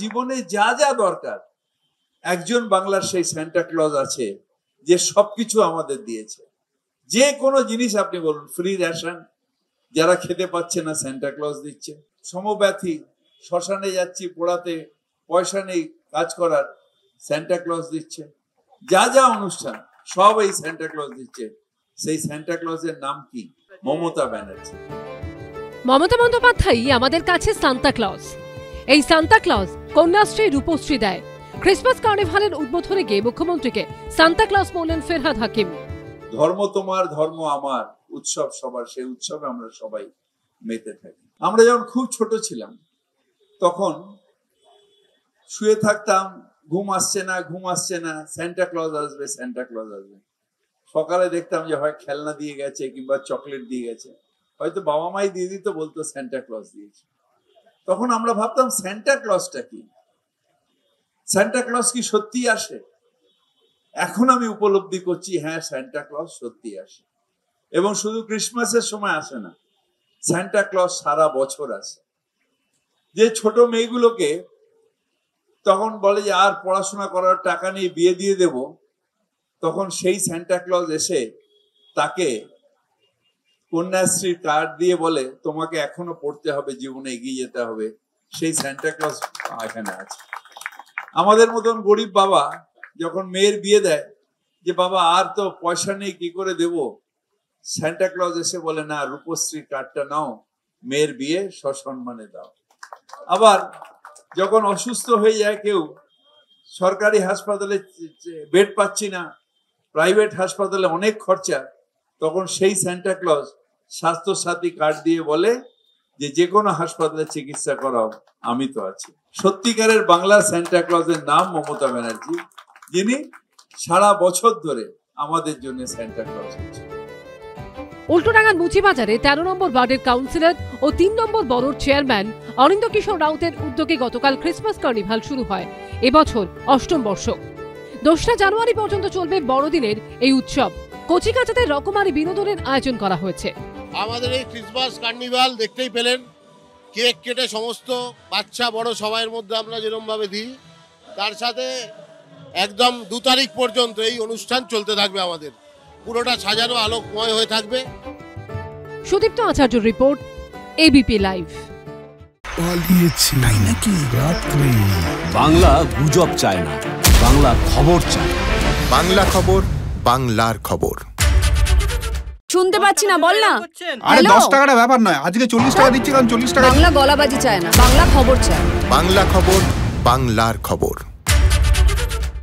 জীবনে যা যা দরকার একজন বাংলার সেই সান্টা ক্লজ আছে যে সবকিছু আমাদের দিয়েছে। যে কোনো জিনিস আপনি বলুন, ফ্রি রেশন, যারা খেতে পাচ্ছে না সান্টা ক্লজ দিচ্ছে। সমব্যথী, শ্মশানে যাচ্ছি পোড়াতে, পয়সা নেই কাজ করার, সান্টা ক্লজ দিচ্ছে। যা যা অনুষ্ঠান সব এই সান্টা ক্লজ দিচ্ছে। সেই সান্টা ক্লজের নাম কি? মমতা ব্যানার্জি। মমতা বন্দ্যোপাধ্যায় আমাদের কাছে সান্তা ক্লজ। এই সান্তা ক্লজ কন্যাশ্রী রূপশ্রী দেয়। ক্রিসমাস কার্নিভালের উদ্বোধনে গিয়ে মুখ্যমন্ত্রীকে সান্তা ক্লজ বললেন ফেরহাদ হাকিম। ধর্ম তোমার, ধর্ম আমার, উৎসব সবার, সেই উৎসবে আমরা সবাই মেতে থাকি। আমরা যখন খুব ছোট ছিলাম তখন শুয়ে থাকতাম, ঘুম আসছে না, ঘুম আসছে না, সান্টা ক্লজ আসবে, সান্টা ক্লজ আসবে। সকালে দেখতাম যে হয় খেলনা দিয়ে গেছে কিংবা চকলেট দিয়ে গেছে, হয়তো বাবা মাই দিয়ে দিত, বলতো সান্টা ক্লজ দিয়েছে। তখন আমরা ভাবতাম সান্টা ক্লজটা কি, সান্টা ক্লজ কি সত্যি আসে? এখন আমি উপলব্ধি করছি, হ্যাঁ সান্টা ক্লজ সত্যি আসে, এবং শুধু ক্রিসমাসের সময় আসে না, সান্টা ক্লজ সারা বছর আসে। যে ছোট মেয়েগুলোকে তখন বলে যে আর পড়াশোনা করার টাকা নেই, বিয়ে দিয়ে দেব, তখন সেই সান্টা ক্লজ এসে তাকে কন্যাশ্রীর কার্ড দিয়ে বলে তোমাকে এখনো পড়তে হবে, জীবনে এগিয়ে যেতে হবে। সেই সান্টা ক্লজ এখানে আছে। আমাদের মতন গরিব বাবা যখন মেয়ের বিয়ে দেয়, যে বাবা আর তো পয়সা নেই, কি করে দেব, সান্টা ক্লজ এসে বলে না, রূপশ্রী কার্ডটা নাও, মেয়ের বিয়ে সসম্মানে দাও। আবার যখন অসুস্থ হয়ে যায় কেউ, সরকারি হাসপাতালে বেড পাচ্ছি না, প্রাইভেট হাসপাতালে অনেক খরচা, তখন সেই সান্টা ক্লজ স্বাস্থ্য সাথী কার্ড দিয়ে বলে যে কোনো হাসপাতালে চিকিৎসা করাও, আমি তো আছি। সত্যিকারের বাংলা সান্টা ক্লজের নাম মমতা ব্যানার্জি, যিনি সারা বছর ধরে আমাদের জন্য সান্টা ক্লজ হচ্ছে। উল্টোডাঙ্গার মুচিবাজারে 13 নম্বর ওয়ার্ডের কাউন্সিলর ও 3 নম্বর বড়োর চেয়ারম্যান অনিন্দ কিশোর রাউতের উদ্যোগে গতকাল ক্রিসমাস কার্নিভাল শুরু হয়। এবছর 8ম বর্ষ। 2রা জানুয়ারি পর্যন্ত চলবে বড়দিনের এই উৎসব। কচিকাচাদের রকমারি বিনোদনের আয়োজন করা হয়েছে। আমাদের এই ক্রিসমাস কার্নিভাল দেখতেই পেলেন, কেক কেটে সমস্ত বাচ্চা বড় সবাইয়ের মধ্যে আমরা যেরকম ভাবে দিই, তার সাথে একদম 2 তারিখ পর্যন্ত এই অনুষ্ঠান চলতে থাকবে। আমাদের পুরোটা সাজানো আলোকময় হয়ে থাকবে। সুদীপ্ত আচার্যর রিপোর্ট, এবিপি লাইভ। বাংলা গুজব চায় না, বাংলা খবর চায়। বাংলা খবর, বাংলার খবর। শুনতে পাচ্ছি না, বল না। আরে 10 টাকাটা ব্যাপার নয়, আজকে 40 টাকা দিচ্ছি, কারণ 40 টাকা। বাংলা গলাবাজি চায় না, বাংলা খবর চায়। বাংলা খবর, বাংলার খবর।